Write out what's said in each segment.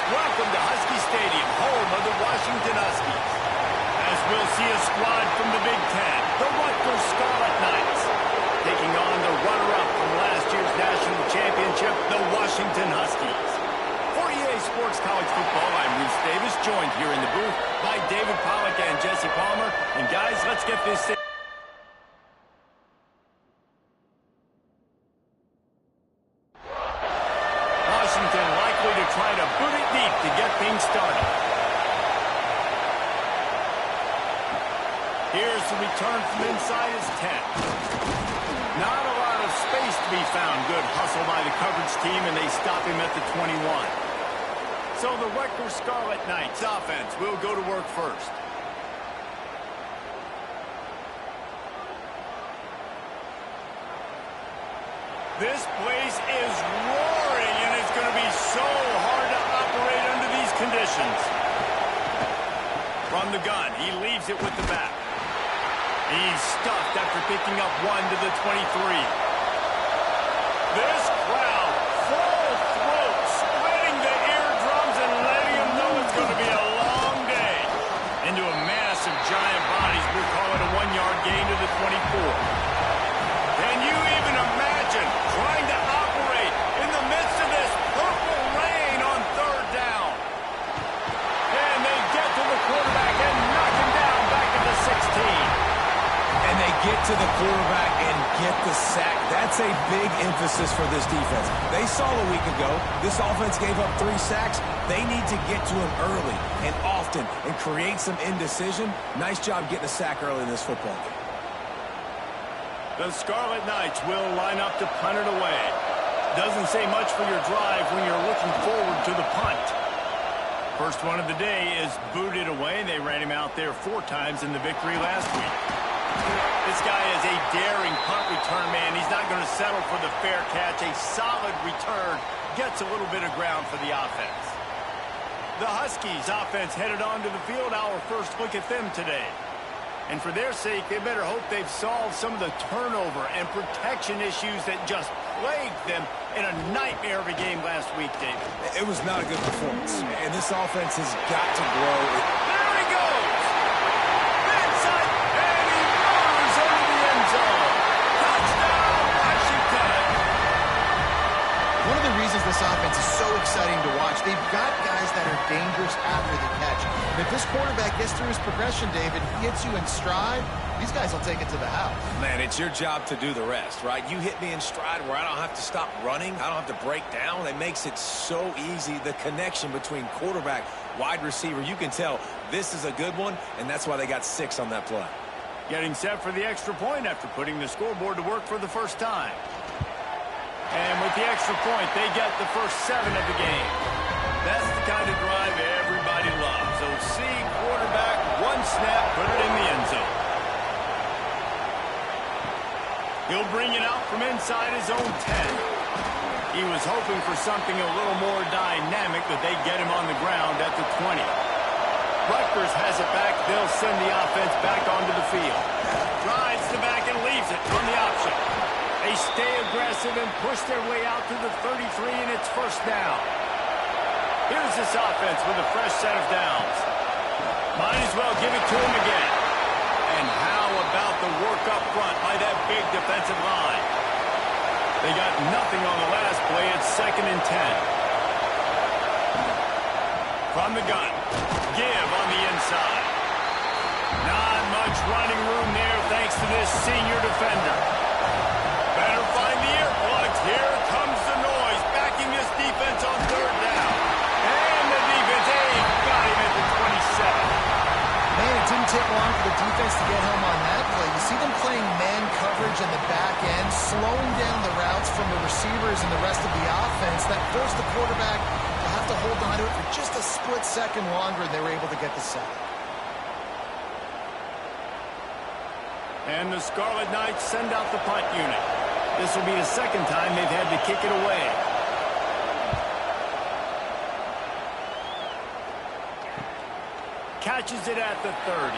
Welcome to Husky Stadium, home of the Washington Huskies. As we'll see a squad from the Big Ten, the Rutgers Scarlet Knights, taking on the runner-up from last year's national championship, the Washington Huskies. For EA Sports College Football, I'm Reese Davis, joined here in the booth by David Pollack and Jesse Palmer. And guys, let's get this thing. Washington likely to try to boot it deep to get things started. Here's the return from inside his 10. Not a lot of space to be found. Good hustle by the coverage team, and they stop him at the 21. So the Rutgers Scarlet Knights offense will go to work first. This place is roaring, and it's going to be so hard to operate under these conditions. From the gun, he leaves it with the back. He's stuffed after picking up one to the 23. This crowd, full throat, splitting the eardrums and letting them know it's going to be a long day. Into a mass of giant bodies, we'll call it a 1-yard gain to the 24. Can you even imagine trying to operate in the midst of this purple rain on third down? And they get to the quarterback and knock him down back at the 16. And they get to the quarterback and get the sack. That's a big emphasis for this defense. They saw a week ago, this offense gave up 3 sacks. They need to get to him early and often and create some indecision. Nice job getting a sack early in this football game. The Scarlet Knights will line up to punt it away. Doesn't say much for your drive when you're looking forward to the punt. First one of the day is booted away. They ran him out there 4 times in the victory last week. This guy is a daring punt return man. He's not going to settle for the fair catch. A solid return gets a little bit of ground for the offense. The Huskies offense headed onto the field. Our first look at them today. And for their sake, they better hope they've solved some of the turnover and protection issues that just plagued them in a nightmare of a game last week, David. It was not a good performance, and this offense has got to grow. There he goes! Inside, and he runs into the end zone. Touchdown, Washington! One of the reasons this offense is so exciting to watch, they've got guys that are dangerous after the catch. And if this quarterback gets through his progression, David, he hits you in stride, these guys will take it to the house. Man, it's your job to do the rest, right? You hit me in stride where I don't have to stop running. I don't have to break down. It makes it so easy. The connection between quarterback, wide receiver, you can tell this is a good one, and that's why they got 6 on that play. Getting set for the extra point after putting the scoreboard to work for the first time. And with the extra point, they get the first 7 of the game. That's the kind of drive everybody loves. OC, quarterback, 1 snap, put it in the end zone. He'll bring it out from inside his own 10. He was hoping for something a little more dynamic, but they get him on the ground at the 20. Rutgers has it back. They'll send the offense back onto the field. Drives the back and leaves it on the option. They stay aggressive and push their way out to the 33, and it's first down. Here's this offense with a fresh set of downs. Might as well give it to him again. And how about the work up front by that big defensive line? They got nothing on the last play. It's 2nd and 10. From the gun. Give on the inside. Not much running room there thanks to this senior defender. Better find the earplugs. Here comes the noise. Backing this defense on 3rd down. And the defense, got him at the 27. Man, it didn't take long for the defense to get home on that play. You see them playing man coverage in the back end, slowing down the routes from the receivers and the rest of the offense. That forced the quarterback to have to hold on to it for just a split second longer, and they were able to get the sack. And the Scarlet Knights send out the punt unit. This will be the 2nd time they've had to kick it away. Catches it at the 30.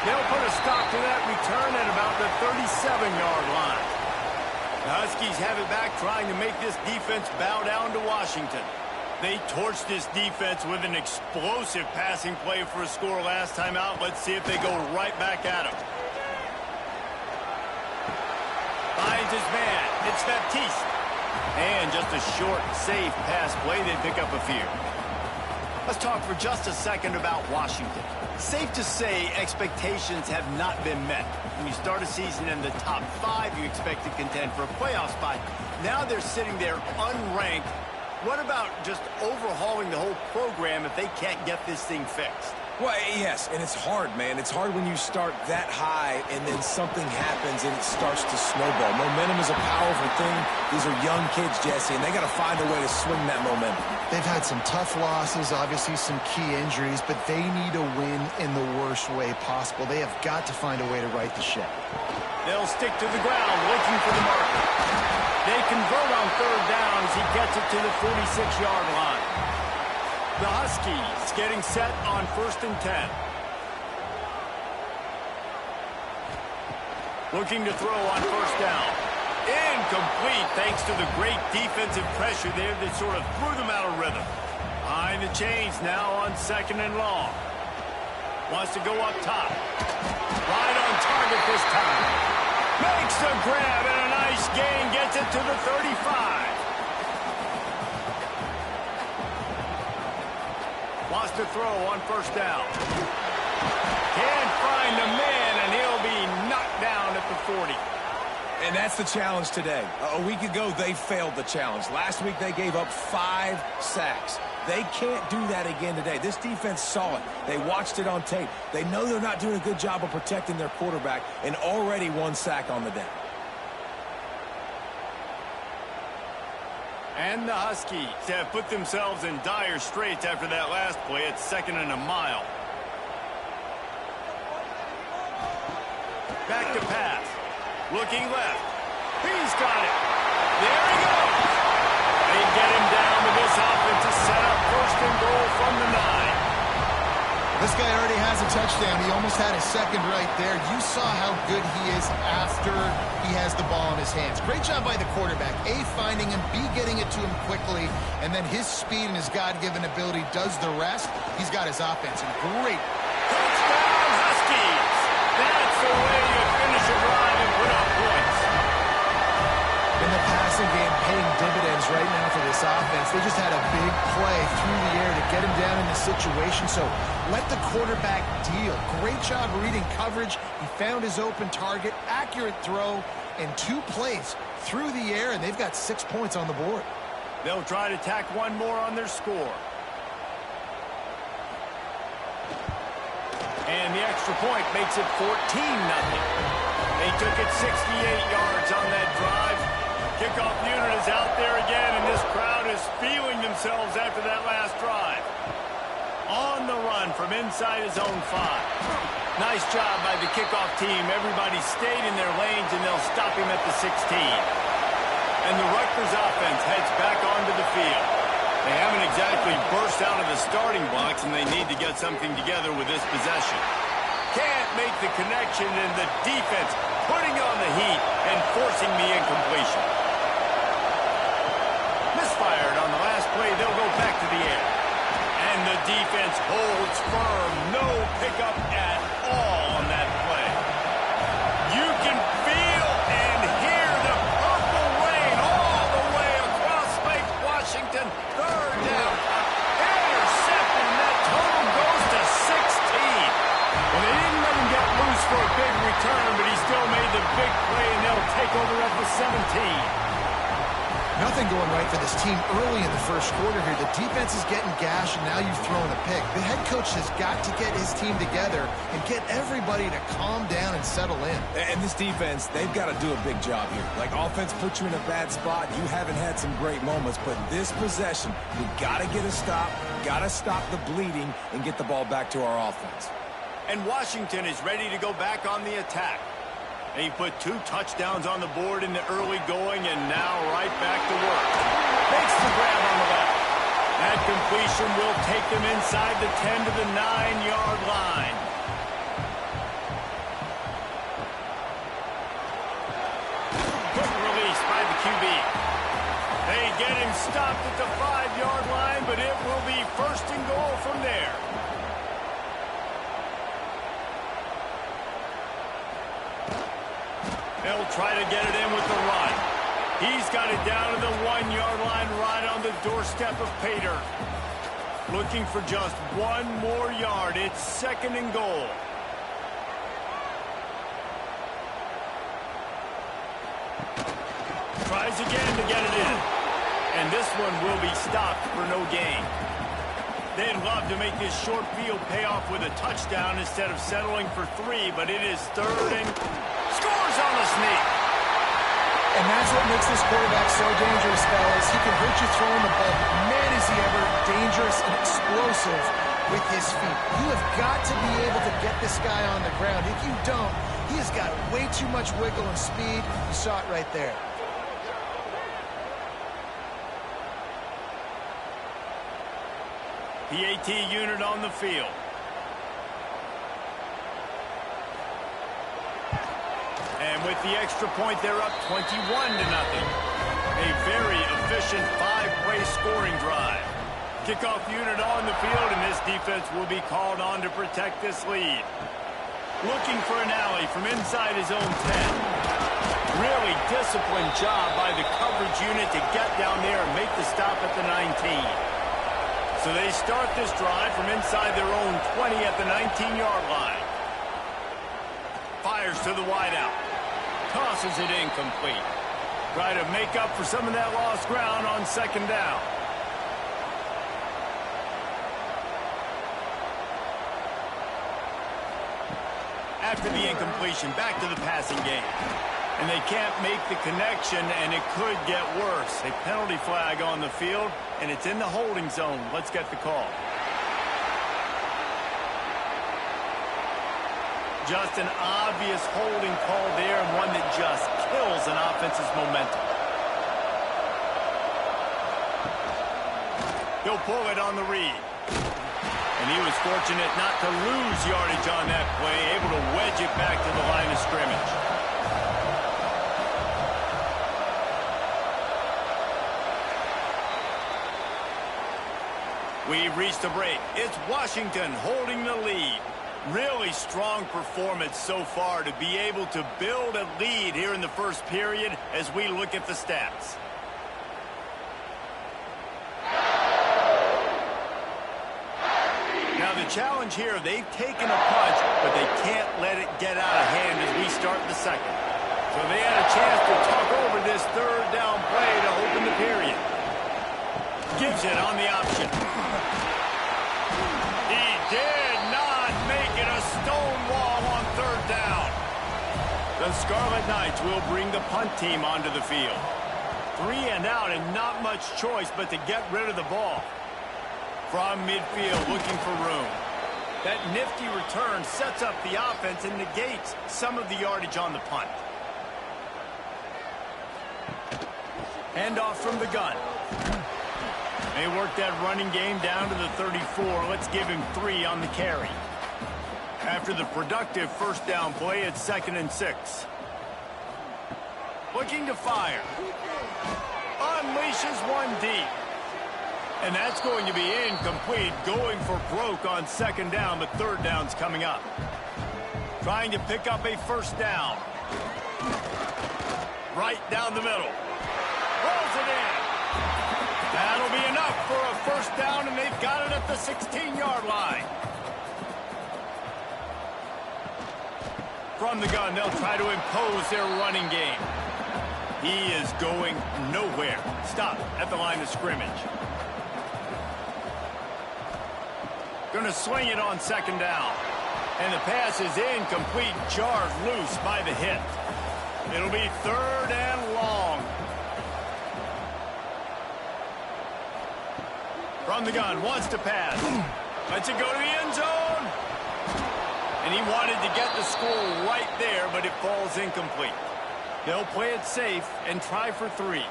They'll put a stop to that return at about the 37-yard line. The Huskies have it back, trying to make this defense bow down to Washington. They torched this defense with an explosive passing play for a score last time out. Let's see if they go right back at him. Finds his man. It's Baptiste. And just a short, safe pass play. They pick up a few. Let's talk for just a second about Washington. Safe to say expectations have not been met. When you start a season in the top 5, you expect to contend for a playoff spot. Now they're sitting there unranked. What about just overhauling the whole program if they can't get this thing fixed? Well, yes, and it's hard, man. It's hard when you start that high and then something happens and it starts to snowball. Momentum is a powerful thing. These are young kids, Jesse, and they got to find a way to swing that momentum. They've had some tough losses, obviously some key injuries, but they need a win in the worst way possible. They have got to find a way to right the ship. They'll stick to the ground, looking for the marker. They convert on third down as he gets it to the 46-yard line. The Huskies getting set on 1st and 10. Looking to throw on 1st down. Incomplete thanks to the great defensive pressure there that sort of threw them out of rhythm. Behind the chains now on 2nd and long. Wants to go up top. Right on target this time. Makes the grab and a nice gain. Gets it to the 35. Wants to throw on 1st down. Can't find the man, and he'll be knocked down at the 40. And that's the challenge today. A week ago, they failed the challenge. Last week, they gave up 5 sacks. They can't do that again today. This defense saw it. They watched it on tape. They know they're not doing a good job of protecting their quarterback, and already 1 sack on the day. And the Huskies have put themselves in dire straits after that last play at 2nd and a mile. Back to pass. Looking left. He's got it. There he goes. They get him down to this offense to set up 1st and goal from the 9. This guy already has a touchdown. He almost had his 2nd right there. You saw how good he is after he has the ball in his hands. Great job by the quarterback. A, finding him, B, getting it to him quickly, and then his speed and his God-given ability does the rest. He's got his offense in great. Touchdown, Huskies. That's the way you finish a drive and put up points. In the passing game, paying dividends right now for this offense. They just had a big play through the air to get him down in the situation. So let the quarterback deal. Great job reading coverage. He found his open target, accurate throw, and 2 plays through the air, and they've got 6 points on the board. They'll try to tack 1 more on their score. And the extra point makes it 14-0. They took it 68 yards on that drive. Kickoff unit is out there again, and this crowd is feeling themselves after that last drive. On the run from inside his own 5. Nice job by the kickoff team. Everybody stayed in their lanes, and they'll stop him at the 16. And the Rutgers offense heads back onto the field. They haven't exactly burst out of the starting blocks, and they need to get something together with this possession. Can't make the connection, and the defense putting on the heat and forcing the incompletion. Misfired on the last play. They'll go back to the air. And the defense holds firm. No pickup at all on that play. You can feel and hear the purple rain all the way across Lake Washington. 3rd down. Intercepted, and that total goes to 16. Well, they didn't let him get loose for a big return, but he still made the big play, and they'll take over at the 17. Nothing going right for this team early in the 1st quarter here. The defense is getting gashed, and now you've thrown a pick. The head coach has got to get his team together and get everybody to calm down and settle in. And this defense, they've got to do a big job here. Like, offense put you in a bad spot. You haven't had some great moments, but this possession, we got to get a stop, got to stop the bleeding, and get the ball back to our offense. And Washington is ready to go back on the attack. He put 2 touchdowns on the board in the early going, and now right back to work. Makes the grab on the left. That completion will take them inside the 10 to the 9-yard line. Quick release by the QB. They get him stopped at the 5-yard line, but it will be first and goal from there. They'll try to get it in with the run. He's got it down to the 1-yard line right on the doorstep of Pater. Looking for just one more yard. It's second and goal. Tries again to get it in. And this one will be stopped for no gain. They'd love to make this short field pay off with a touchdown instead of settling for 3, but it is third and scores on the sneak. And that's what makes this quarterback so dangerous, fellas. He can hurt you throwing the ball. Man, is he ever dangerous and explosive with his feet. You have got to be able to get this guy on the ground. If you don't, he has got way too much wiggle and speed. You saw it right there. PAT unit on the field. And with the extra point, they're up 21-0. A very efficient 5-play scoring drive. Kickoff unit on the field, and this defense will be called on to protect this lead. Looking for an alley from inside his own 10. Really disciplined job by the coverage unit to get down there and make the stop at the 19. So they start this drive from inside their own 20 at the 19-yard line. Fires to the wideout. Tosses it incomplete. Try to make up for some of that lost ground on second down. After the incompletion, back to the passing game. And they can't make the connection, and it could get worse. A penalty flag on the field, and it's in the holding zone. Let's get the call. Just an obvious holding call there, and one that just kills an offense's momentum. He'll pull it on the read. And he was fortunate not to lose yardage on that play, able to wedge it back to the line of scrimmage. We've reached a break. It's Washington holding the lead. Really strong performance so far to be able to build a lead here in the first period as we look at the stats. Now the challenge here, they've taken a punch, but they can't let it get out of hand as we start the second. So they had a chance to talk over this third down play to open the period. Gives it on the option. He did not make it a stone wall on third down. The Scarlet Knights will bring the punt team onto the field. 3 and out and not much choice but to get rid of the ball. From midfield looking for room. That nifty return sets up the offense and negates some of the yardage on the punt. Handoff from the gun. They work that running game down to the 34. Let's give him 3 on the carry. After the productive first down play, it's 2nd and 6. Looking to fire. Unleashes one deep. And that's going to be incomplete. Going for broke on second down, but third down's coming up. Trying to pick up a first down. Right down the middle. Rolls it in. That'll be enough for a first down, and they've got it at the 16-yard line. From the gun, they'll try to impose their running game. He is going nowhere. Stop at the line of scrimmage. Going to swing it on second down. And the pass is incomplete, jarred loose by the hit. It'll be third and long. From the gun, wants to pass. Lets it go to the end zone. And he wanted to get the score right there, but it falls incomplete. They'll play it safe and try for 3.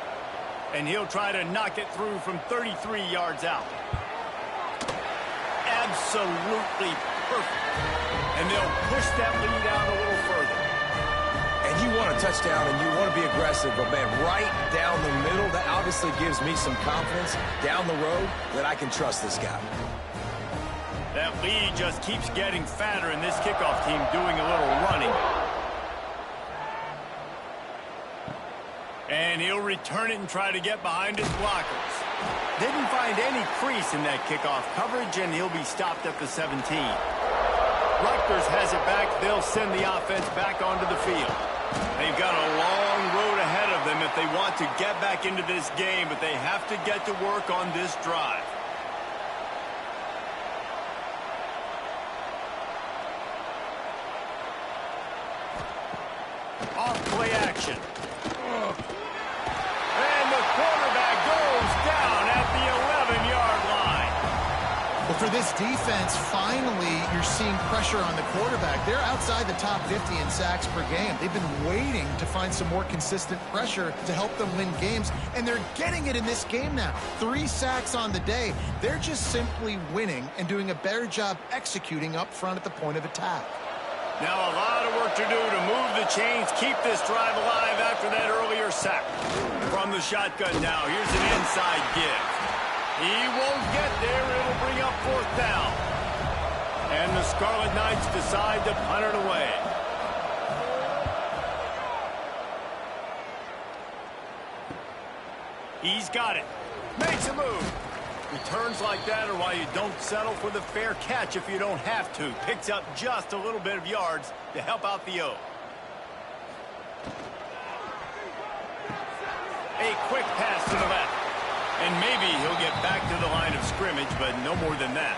And he'll try to knock it through from 33 yards out. Absolutely perfect. And they'll push that lead out a little further. And You want a touchdown and you want to be aggressive, but, man, right down the middle, that obviously gives me some confidence down the road that I can trust this guy. That lead just keeps getting fatter, and this kickoff team doing a little running. And he'll return it and try to get behind his blockers. Didn't find any crease in that kickoff coverage, and he'll be stopped at the 17. Rutgers has it back. They'll send the offense back onto the field. They've got a long road ahead of them if they want to get back into this game, but they have to get to work on this drive. Off play action. And the quarterback goes down at the 11-yard line. Well, for this defense, finally, you're seeing pressure on the quarterback. They're outside the top 50 in sacks per game. They've been waiting to find some more consistent pressure to help them win games, and they're getting it in this game now. 3 sacks on the day. They're just simply winning and doing a better job executing up front at the point of attack. Now a lot of work to do to move the chains, keep this drive alive after that earlier sack. From the shotgun now, here's an inside give. He won't get there. It'll bring up 4th down. And the Scarlet Knights decide to punt it away. He's got it. Makes a move. Returns like that are why you don't settle for the fair catch if you don't have to. Picks up just a little bit of yards to help out the O. A quick pass to the left. And maybe he'll get back to the line of scrimmage, but no more than that.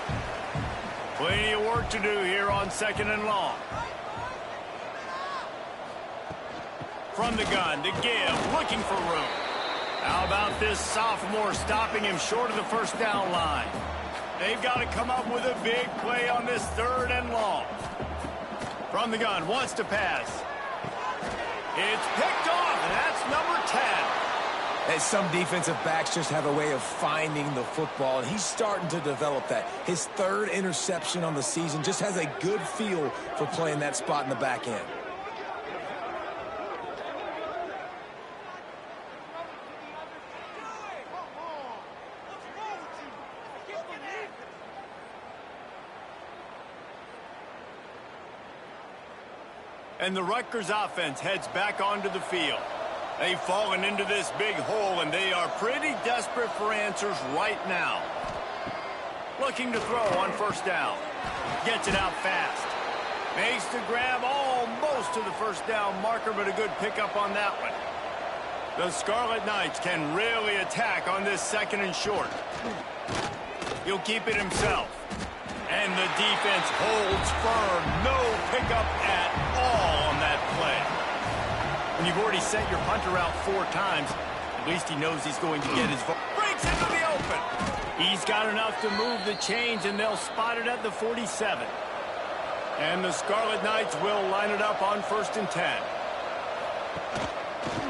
Plenty of work to do here on 2nd and long. From the gun to give, looking for room. How about this sophomore stopping him short of the 1st down line? They've got to come up with a big play on this 3rd and long. From the gun, wants to pass. It's picked off, and that's number 10. And some defensive backs just have a way of finding the football, and he's starting to develop that. His 3rd interception on the season just has a good feel for playing that spot in the back end. And the Rutgers offense heads back onto the field. They've fallen into this big hole, and they are pretty desperate for answers right now. Looking to throw on 1st down. Gets it out fast. Makes the grab almost to the 1st down marker, but a good pickup on that one. The Scarlet Knights can really attack on this 2nd and short. He'll keep it himself. And the defense holds firm. No pickup at all on that play. When you've already sent your punter out 4 times, at least he knows he's going to get his vote. Breaks into the open. He's got enough to move the chains, and they'll spot it at the 47. And the Scarlet Knights will line it up on 1st and 10.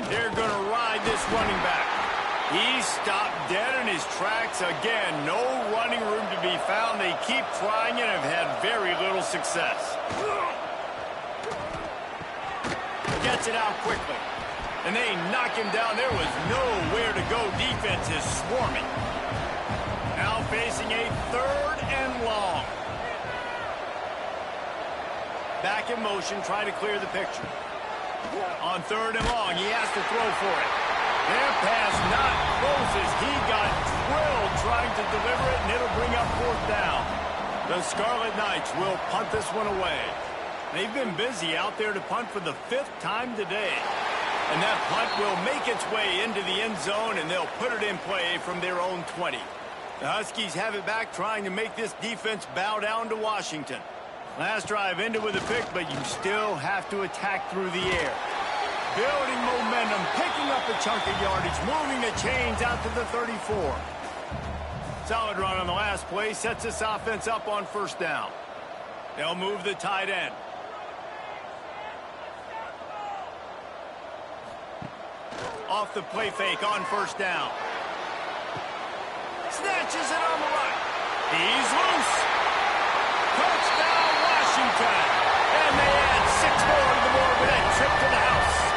They're going to ride this running back. He's stopped dead in his tracks again. No running room to be found. They keep trying and have had very little success. Gets it out quickly. And they knock him down. There was nowhere to go. Defense is swarming. Now facing a 3rd and long. Back in motion, trying to clear the picture. On 3rd and long, he has to throw for it. Their pass not close as he got drilled trying to deliver it, and it'll bring up 4th down. The Scarlet Knights will punt this one away. They've been busy out there to punt for the 5th time today. And that punt will make its way into the end zone, and they'll put it in play from their own 20. The Huskies have it back, trying to make this defense bow down to Washington. Last drive ended with a pick, but you still have to attack through the air. Building momentum, picking up a chunk of yardage, moving the chains out to the 34. Solid run on the last play, sets this offense up on 1st down. They'll move the tight end. Off the play fake on 1st down. Snatches it on the right. He's loose. Touchdown, Washington. And they add 6 more to the board with that trip to the house.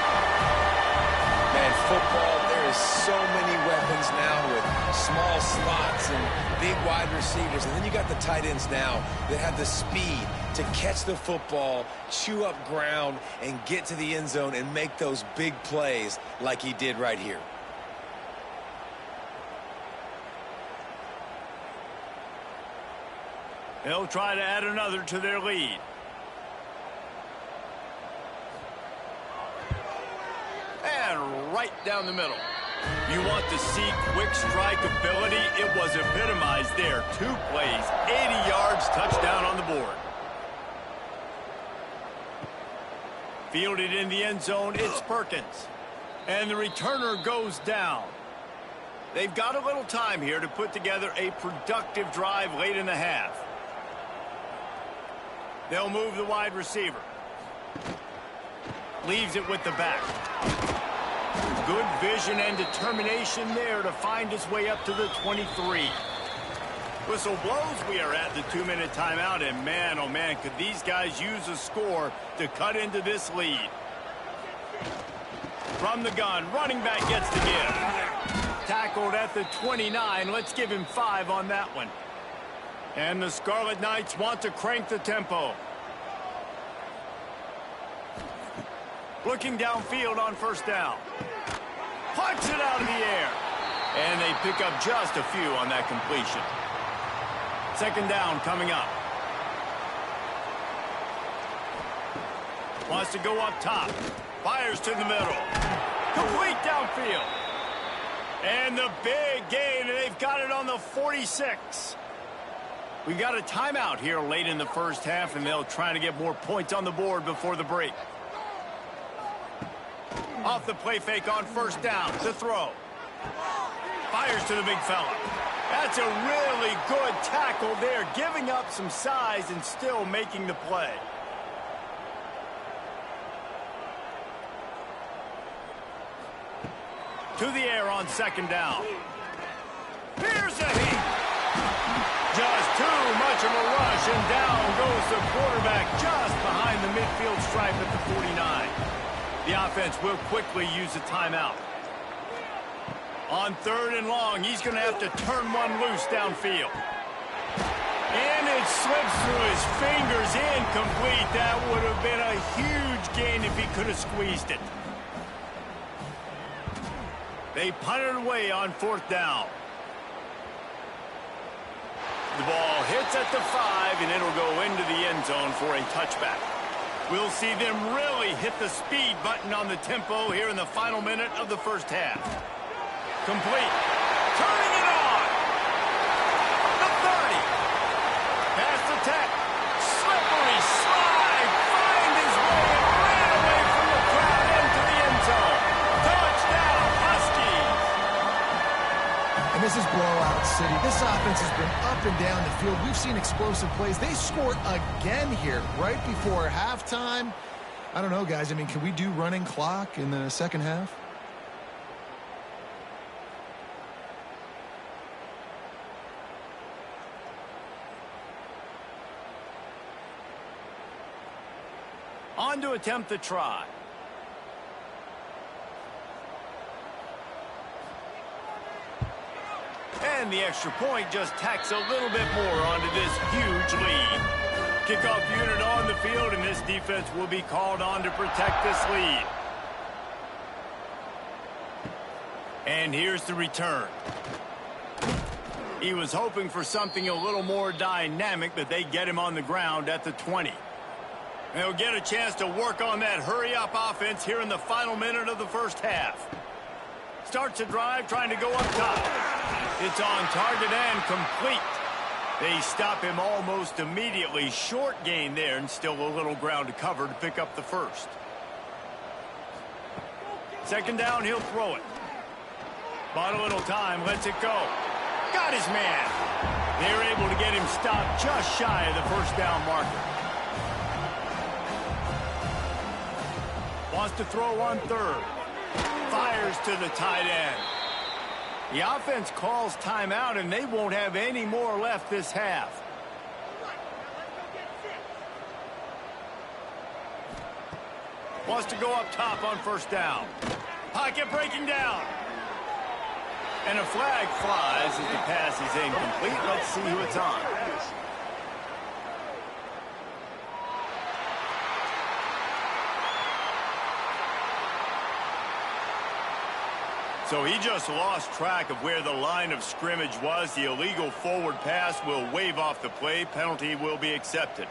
football, there is so many weapons now with small slots and big wide receivers. And then you got the tight ends now that have the speed to catch the football, chew up ground, and get to the end zone and make those big plays like he did right here. They'll try to add another to their lead. And right down the middle. You want to see quick strike ability? It was epitomized there. 2 plays, 80 yards, touchdown on the board. Fielded in the end zone, it's Perkins. And the returner goes down. They've got a little time here to put together a productive drive late in the half. They'll move the wide receiver. Leaves it with the back. Good vision and determination there to find his way up to the 23. Whistle blows. We are at the 2-minute timeout, and man, oh man, could these guys use a score to cut into this lead. From the gun, running back gets the give. Tackled at the 29. Let's give him 5 on that one. And the Scarlet Knights want to crank the tempo. Looking downfield on first down. Punch it out of the air. And they pick up just a few on that completion. Second down coming up. Wants to go up top. Fires to the middle. Complete downfield. And the big gain, and they've got it on the 46. We got a timeout here late in the first half, and they'll try to get more points on the board before the break. Off the play fake on first down to throw. Fires to the big fella. That's a really good tackle there, giving up some size and still making the play. To the air on second down. Here's a heat. Just too much of a rush, and down goes the quarterback just behind the midfield stripe at the 49. The offense will quickly use a timeout. On third and long, he's going to have to turn one loose downfield. And it slips through his fingers, incomplete. That would have been a huge gain if he could have squeezed it. They punt it away on fourth down. The ball hits at the 5, and it'll go into the end zone for a touchback. We'll see them really hit the speed button on the tempo here in the final minute of the first half. Complete. Turning it on. The 30. Past the 10. Slippery slide. Find his way and ran away from the crowd into the end zone. Touchdown, Huskies. And this is blowout city. This offense has been up and down the field. We've seen explosive plays. They scored again here right before halftime. I don't know, guys. I mean, can we do running clock in the second half? On to attempt the try. And the extra point just tacks a little bit more onto this huge lead. Kickoff unit on the field, and this defense will be called on to protect this lead. And here's the return. He was hoping for something a little more dynamic, but they get him on the ground at the 20. They'll get a chance to work on that hurry-up offense here in the final minute of the first half. Starts a drive trying to go up top. It's on target and complete. They stop him almost immediately. Short gain there, and still a little ground to cover to pick up the first. Second down, he'll throw it. Bought a little time, lets it go. Got his man. They're able to get him stopped just shy of the first down marker. Wants to throw on third. Fires to the tight end. The offense calls timeout, and they won't have any more left this half. Wants to go up top on first down. Pocket breaking down. And a flag flies as the pass is incomplete. Let's see who it's on. So he just lost track of where the line of scrimmage was. The illegal forward pass will wave off the play. Penalty will be accepted.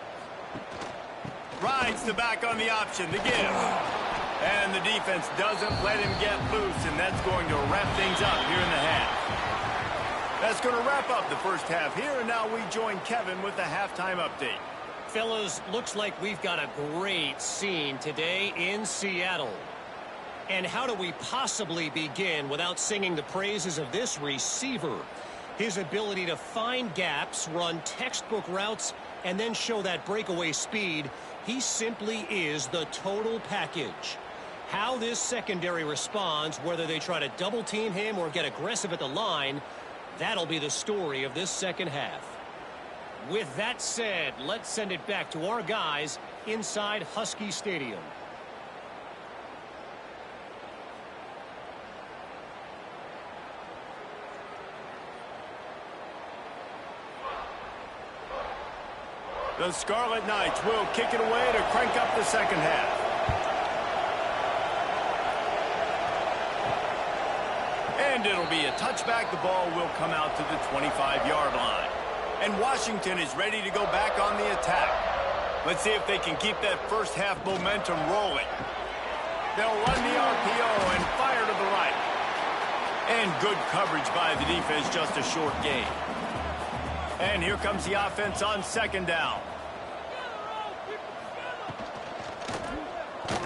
Rides the back on the option, the give. And the defense doesn't let him get loose, and that's going to wrap things up here in the half. That's going to wrap up the first half here, and now we join Kevin with the halftime update. Fellas, looks like we've got a great scene today in Seattle. And how do we possibly begin without singing the praises of this receiver? His ability to find gaps, run textbook routes, and then show that breakaway speed. He simply is the total package. How this secondary responds, whether they try to double team him or get aggressive at the line, that'll be the story of this second half. With that said, let's send it back to our guys inside Husky Stadium. The Scarlet Knights will kick it away to crank up the second half. And it'll be a touchback. The ball will come out to the 25-yard line. And Washington is ready to go back on the attack. Let's see if they can keep that first half momentum rolling. They'll run the RPO and fire to the right. And good coverage by the defense, just a short gain. And here comes the offense on second down.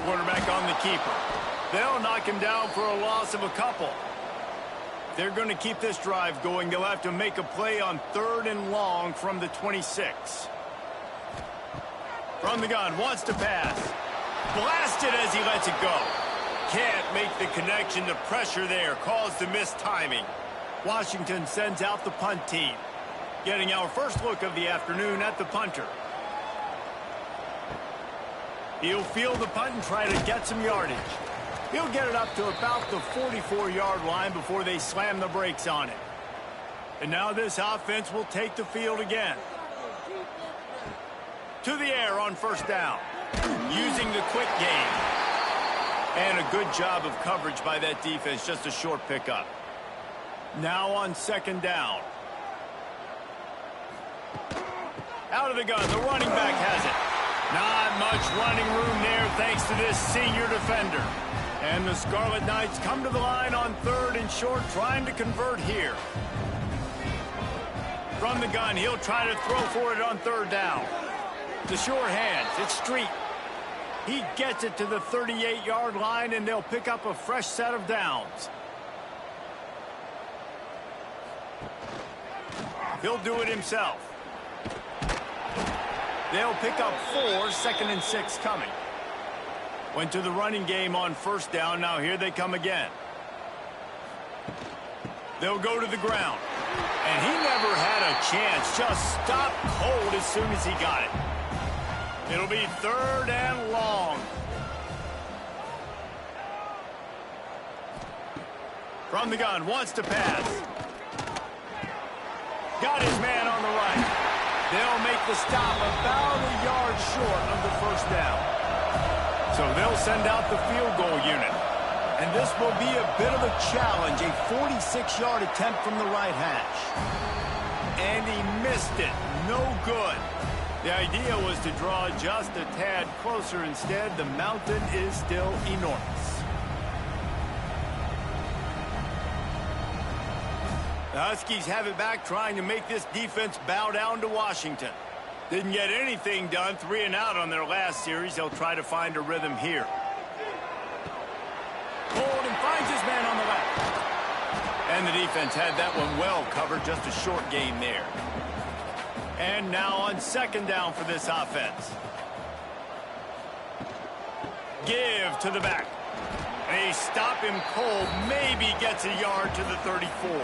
Quarterback on the keeper. They'll knock him down for a loss of a couple. They're going to keep this drive going. They'll have to make a play on 3rd and long from the 26. From the gun, wants to pass. Blasted as he lets it go. Can't make the connection. The pressure there caused the missed timing. Washington sends out the punt team. Getting our first look of the afternoon at the punter. He'll field the punt and try to get some yardage. He'll get it up to about the 44-yard line before they slam the brakes on it. And now this offense will take the field again. To the air on first down. Using the quick game. And a good job of coverage by that defense. Just a short pickup. Now on second down. Out of the gun, the running back has it. Not much running room there thanks to this senior defender. And the Scarlet Knights come to the line on 3rd and short, trying to convert here. From the gun, he'll try to throw for it on 3rd down. The sure hands, it's Street. He gets it to the 38-yard line, and they'll pick up a fresh set of downs. He'll do it himself. They'll pick up 4, 2nd and 6 coming. Went to the running game on first down. Now here they come again. They'll go to the ground. And he never had a chance. Just stopped cold as soon as he got it. It'll be 3rd and long. From the gun, wants to pass. Got his man on the right. They'll make the stop about a yard short of the first down. So they'll send out the field goal unit. And this will be a bit of a challenge, a 46-yard attempt from the right hash. And he missed it. No good. The idea was to draw just a tad closer. Instead, the mountain is still enormous. The Huskies have it back, trying to make this defense bow down to Washington. Didn't get anything done, 3 and out on their last series. They'll try to find a rhythm here. Hold and finds his man on the left. And the defense had that one well covered, just a short gain there. And now on second down for this offense. Give to the back. They stop him cold, maybe gets a yard to the 34.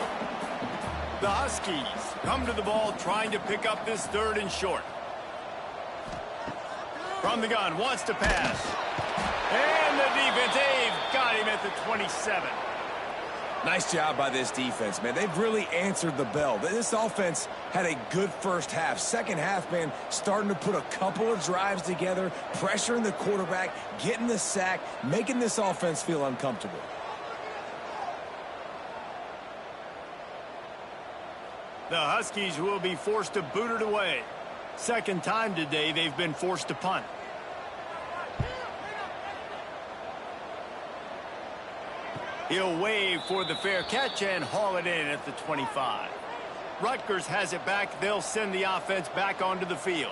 The Huskies come to the ball trying to pick up this 3rd and short. From the gun, wants to pass. And the defense, they've got him at the 27. Nice job by this defense, man. They've really answered the bell. This offense had a good first half. Second half, man, starting to put a couple of drives together, pressuring the quarterback, getting the sack, making this offense feel uncomfortable. The Huskies will be forced to boot it away. Second time today they've been forced to punt. He'll wave for the fair catch and haul it in at the 25. Rutgers has it back. They'll send the offense back onto the field.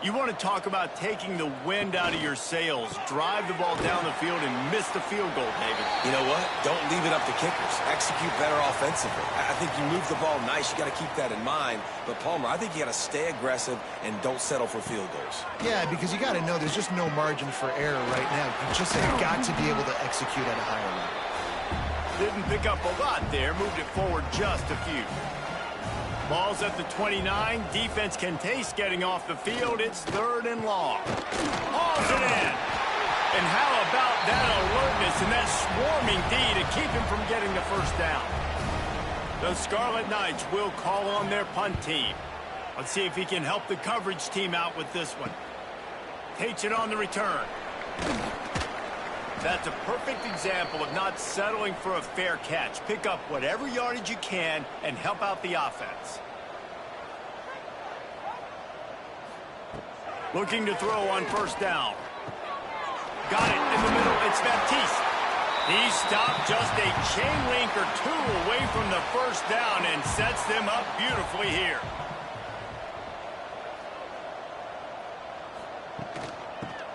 You want to talk about taking the wind out of your sails. Drive the ball down the field and miss the field goal, David. You know what? Don't leave it up to kickers. Execute better offensively. I think you move the ball nice. You got to keep that in mind. But, Palmer, I think you got to stay aggressive and don't settle for field goals. Yeah, because you got to know there's just no margin for error right now. You just have got to be able to execute at a higher level. Didn't pick up a lot there. Moved it forward just a few. Ball's at the 29. Defense can taste getting off the field. It's 3rd and long. Hauls it in. And how about that alertness and that swarming D to keep him from getting the first down? The Scarlet Knights will call on their punt team. Let's see if he can help the coverage team out with this one. Takes it on the return. That's a perfect example of not settling for a fair catch. Pick up whatever yardage you can and help out the offense. Looking to throw on first down. Got it in the middle. It's Baptiste. He stopped just a chain link or two away from the first down and sets them up beautifully here.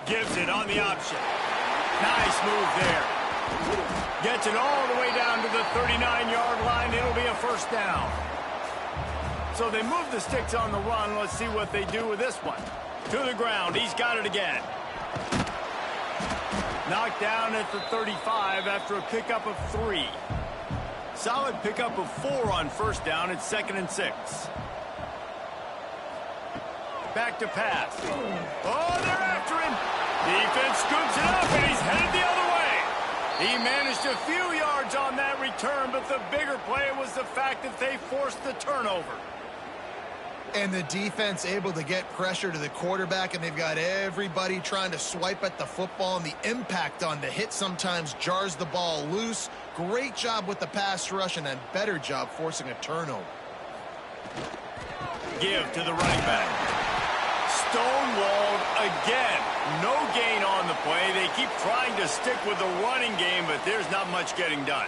Gives it on the option. Nice move there. Gets it all the way down to the 39-yard line. It'll be a first down. So they move the sticks on the run. Let's see what they do with this one. To the ground. He's got it again. Knocked down at the 35 after a pickup of 3. Solid pickup of 4 on first down. It's 2nd and 6. Back to pass. Oh, they're after him. Defense scoops it up, and he's headed the other way. He managed a few yards on that return, but the bigger play was the fact that they forced the turnover. And the defense able to get pressure to the quarterback, and they've got everybody trying to swipe at the football, and the impact on the hit sometimes jars the ball loose. Great job with the pass rush, and a better job forcing a turnover. Give to the running back. Stonewalled again. No gain on the play. They keep trying to stick with the running game, but there's not much getting done.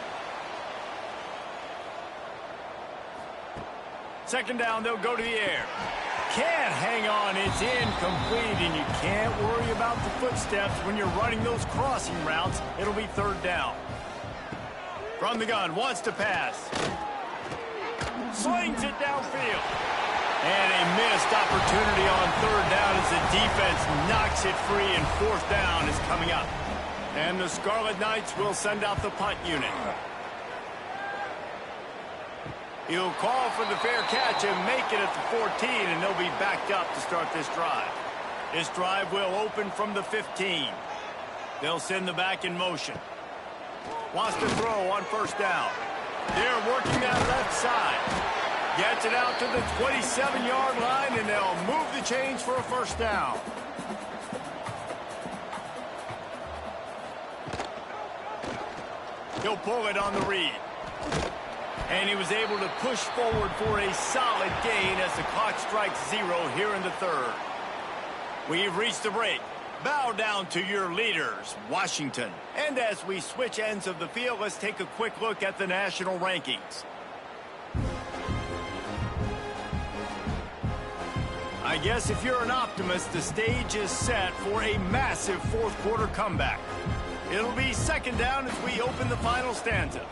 Second down, they'll go to the air. Can't hang on. It's incomplete, and you can't worry about the footsteps when you're running those crossing routes. It'll be 3rd down. From the gun, wants to pass. Slings it downfield. And a missed opportunity on 3rd down as the defense knocks it free, and 4th down is coming up. And the Scarlet Knights will send out the punt unit. He'll call for the fair catch and make it at the 14, and they'll be backed up to start this drive. This drive will open from the 15. They'll send the back in motion. Wants to throw on first down. They're working that left side. Gets it out to the 27-yard line, and they'll move the chains for a first down. He'll pull it on the read. And he was able to push forward for a solid gain as the clock strikes 0 here in the 3rd. We've reached the break. Bow down to your leaders, Washington. And as we switch ends of the field, let's take a quick look at the national rankings. I guess if you're an optimist, the stage is set for a massive 4th quarter comeback. It'll be 2nd down as we open the final stanza.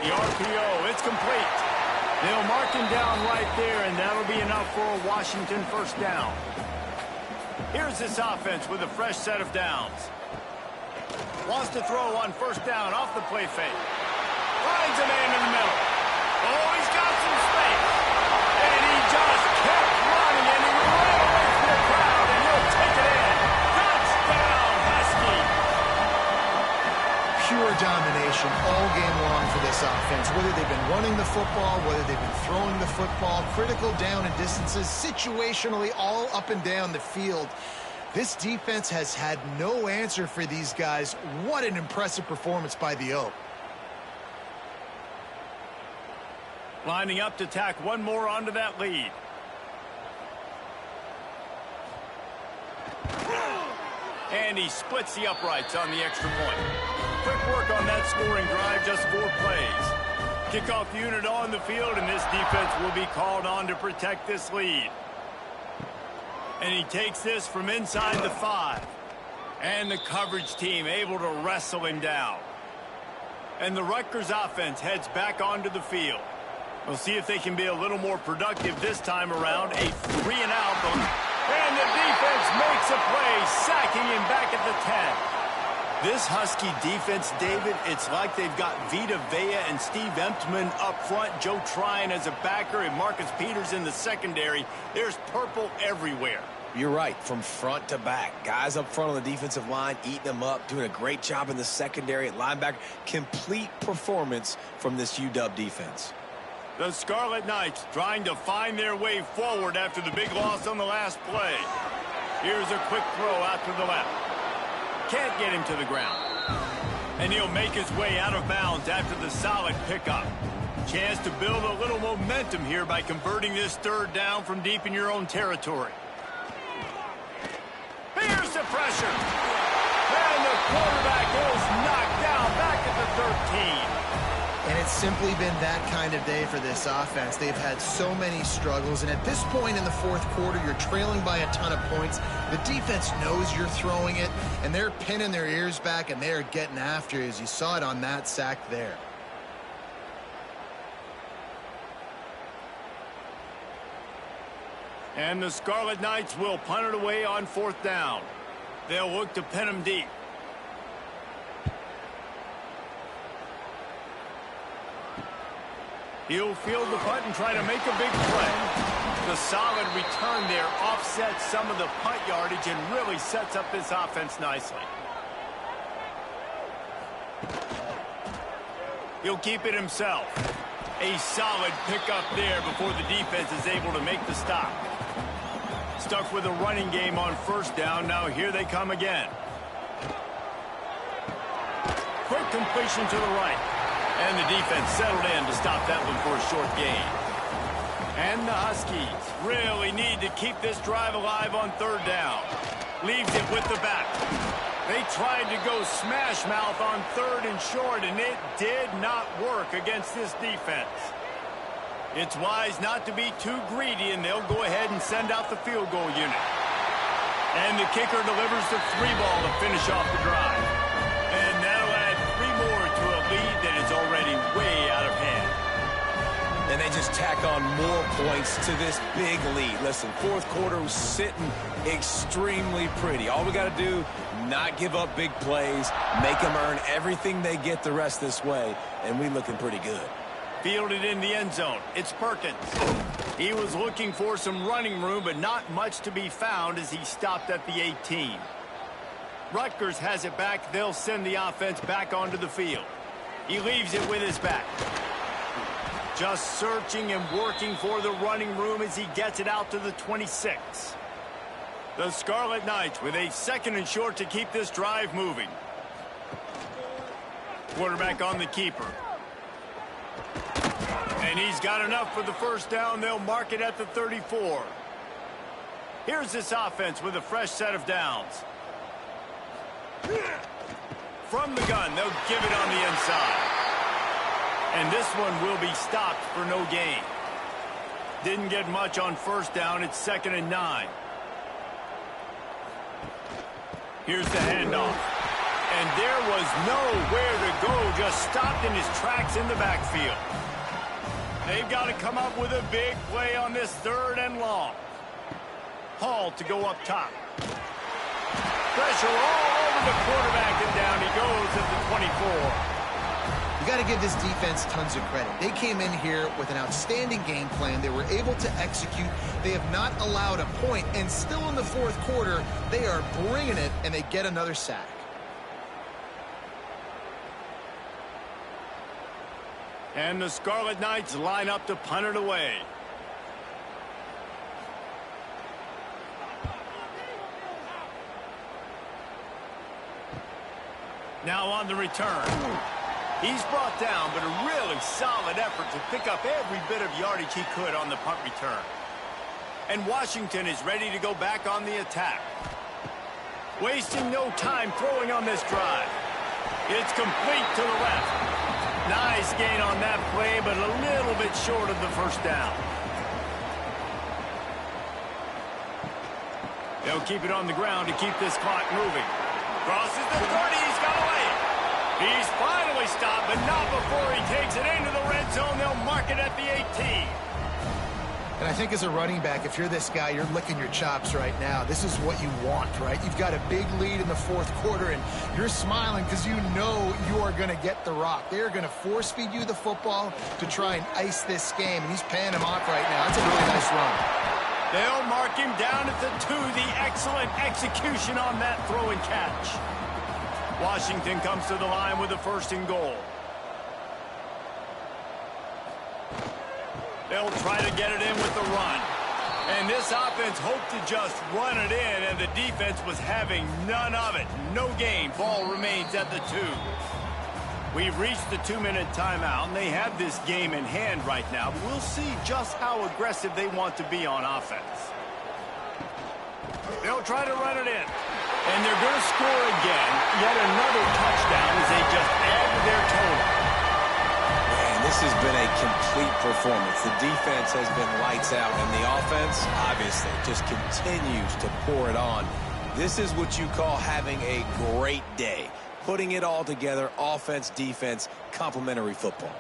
The RPO, it's complete. They'll mark him down right there, and that'll be enough for a Washington first down. Here's this offense with a fresh set of downs. Wants to throw on first down off the play fake. Finds a man in the middle. Oh, he's got some space. And he just kept running, and he ran away situation all game long for this offense. Whether they've been running the football, whether they've been throwing the football, critical down and distances, situationally all up and down the field. This defense has had no answer for these guys. What an impressive performance by the O. Lining up to tack one more onto that lead. And he splits the uprights on the extra point. Quick work on that scoring drive, just 4 plays. Kickoff unit on the field, and this defense will be called on to protect this lead. And he takes this from inside the 5. And the coverage team able to wrestle him down. And the Rutgers offense heads back onto the field. We'll see if they can be a little more productive this time around. A 3-and-out. And the defense makes a play, sacking him back at the 10. This Husky defense, David, it's like they've got Vita Vea and Steve Emptman up front, Joe Tryon as a backer, and Marcus Peters in the secondary. There's purple everywhere. You're right, from front to back. Guys up front on the defensive line, eating them up, doing a great job in the secondary at linebacker. Complete performance from this UW defense. The Scarlet Knights trying to find their way forward after the big loss on the last play. Here's a quick throw out to the left. Can't get him to the ground. And he'll make his way out of bounds after the solid pickup. Chance to build a little momentum here by converting this 3rd down from deep in your own territory. Here's the pressure. And the quarterback goes knocked down back at the 13. And it's simply been that kind of day for this offense. They've had so many struggles, and at this point in the 4th quarter, you're trailing by a ton of points. The defense knows you're throwing it, and they're pinning their ears back, and they're getting after you, as you saw it on that sack there. And the Scarlet Knights will punt it away on 4th down. They'll look to pin them deep. He'll field the punt and try to make a big play. The solid return there offsets some of the punt yardage and really sets up this offense nicely. He'll keep it himself. A solid pickup there before the defense is able to make the stop. Stuck with a running game on 1st down. Now here they come again. Quick completion to the right. And the defense settled in to stop that one for a short gain. And the Huskies really need to keep this drive alive on 3rd down. Leaves it with the back. They tried to go smash mouth on 3rd and short, and it did not work against this defense. It's wise not to be too greedy, and they'll go ahead and send out the field goal unit. And the kicker delivers the 3-ball to finish off the drive. And that'll add 3 more to a lead that is already way out of hand. And they just tack on more points to this big lead. Listen, 4th quarter was sitting extremely pretty. All we got to do, not give up big plays, make them earn everything they get the rest this way, and we looking pretty good. Fielded in the end zone. It's Perkins. He was looking for some running room, but not much to be found as he stopped at the 18. Rutgers has it back. They'll send the offense back onto the field. He leaves it with his back. Just searching and working for the running room as he gets it out to the 26. The Scarlet Knights with a 2nd and short to keep this drive moving. Quarterback on the keeper. And he's got enough for the 1st down. They'll mark it at the 34. Here's this offense with a fresh set of downs. From the gun, they'll give it on the inside. And this one will be stopped for no gain. Didn't get much on 1st down. It's 2nd and 9. Here's the handoff. And there was nowhere to go. Just stopped in his tracks in the backfield. They've got to come up with a big play on this 3rd and long. Hall to go up top. Pressure all over the quarterback, and down he goes at the 24. You got to give this defense tons of credit. They came in here with an outstanding game plan. They were able to execute. They have not allowed a point, and still in the 4th quarter, they are bringing it, and they get another sack. And the Scarlet Knights line up to punt it away. Now on the return. He's brought down, but a really solid effort to pick up every bit of yardage he could on the punt return. And Washington is ready to go back on the attack. Wasting no time throwing on this drive. It's complete to the left. Nice gain on that play, but a little bit short of the first down. They'll keep it on the ground to keep this clock moving. Crosses the 30, he's got away. He's finally stopped, but not before he takes it into the red zone. They'll mark it at the 18. And I think as a running back, if you're this guy, you're licking your chops right now. This is what you want, right? You've got a big lead in the fourth quarter, and you're smiling because you know you are going to get the rock. They're going to force-feed you the football to try and ice this game, and he's paying him off right now. That's a really nice run. They'll mark him down at the 2. The excellent execution on that throw and catch. Washington comes to the line with a 1st and goal. They'll try to get it in with the run. And this offense hoped to just run it in, and the defense was having none of it. No gain. Ball remains at the 2. We've reached the 2-minute timeout, and they have this game in hand right now. But we'll see just how aggressive they want to be on offense. They'll try to run it in. And they're going to score again. Yet another touchdown as they just add to their total. Man, this has been a complete performance. The defense has been lights out, and the offense, obviously, just continues to pour it on. This is what you call having a great day. Putting it all together, offense, defense, complementary football.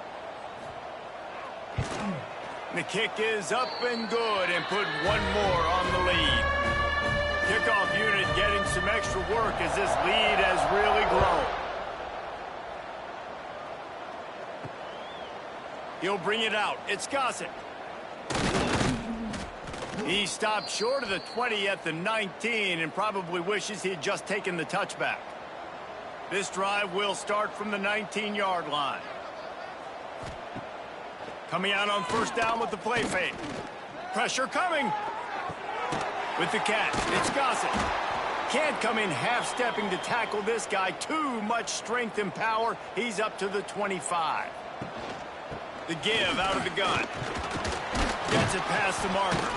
The kick is up and good, and put one more on the lead. Kickoff unit getting some extra work as this lead has really grown. He'll bring it out. It's Gossett. He stopped short of the 20 at the 19 and probably wishes he had just taken the touchback. This drive will start from the 19-yard line. Coming out on 1st down with the play fake. Pressure coming. With the catch, it's Gossett. Can't come in half-stepping to tackle this guy. Too much strength and power. He's up to the 25. The give out of the gun. Gets it past the marker.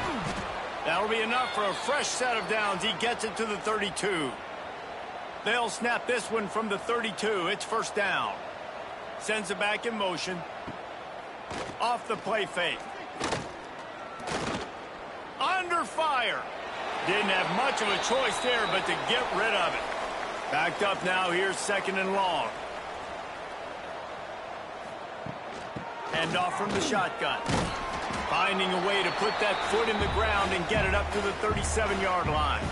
That'll be enough for a fresh set of downs. He gets it to the 32. They'll snap this one from the 32. It's 1st down. Sends it back in motion. Off the play fake. Under fire. Didn't have much of a choice there, but to get rid of it. Backed up now. Here's 2nd and long. Hand off from the shotgun. Finding a way to put that foot in the ground and get it up to the 37-yard line.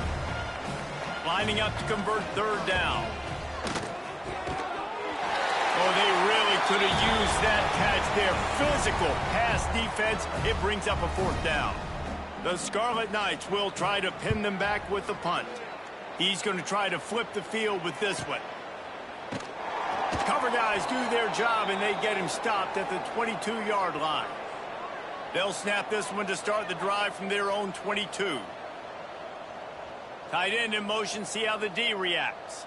Lining up to convert 3rd down. Oh, they really could have used that catch there. Physical pass defense. It brings up a 4th down. The Scarlet Knights will try to pin them back with the punt. He's going to try to flip the field with this one. Cover guys do their job, and they get him stopped at the 22-yard line. They'll snap this one to start the drive from their own 22. Tight end in motion, see how the D reacts.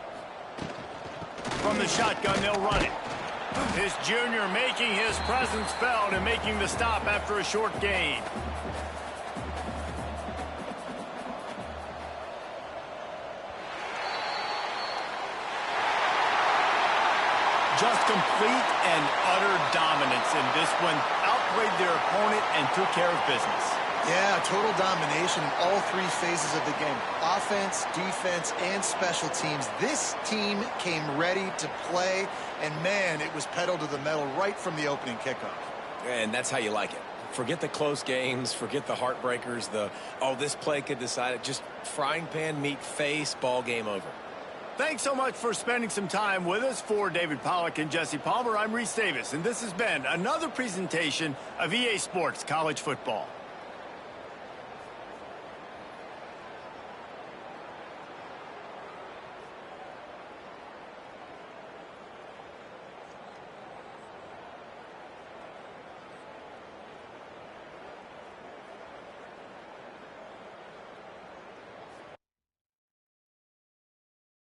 From the shotgun, they'll run it. This junior making his presence felt and making the stop after a short gain. Just complete and utter dominance in this one. Outplayed their opponent and took care of business. Yeah, total domination in all 3 phases of the game. Offense, defense, and special teams. This team came ready to play, and man, it was pedal to the metal right from the opening kickoff. And that's how you like it. Forget the close games, forget the heartbreakers, this play could decide it. Just frying pan, meat face, ball game over. Thanks so much for spending some time with us. For David Pollack and Jesse Palmer, I'm Reese Davis, and this has been another presentation of EA Sports College Football.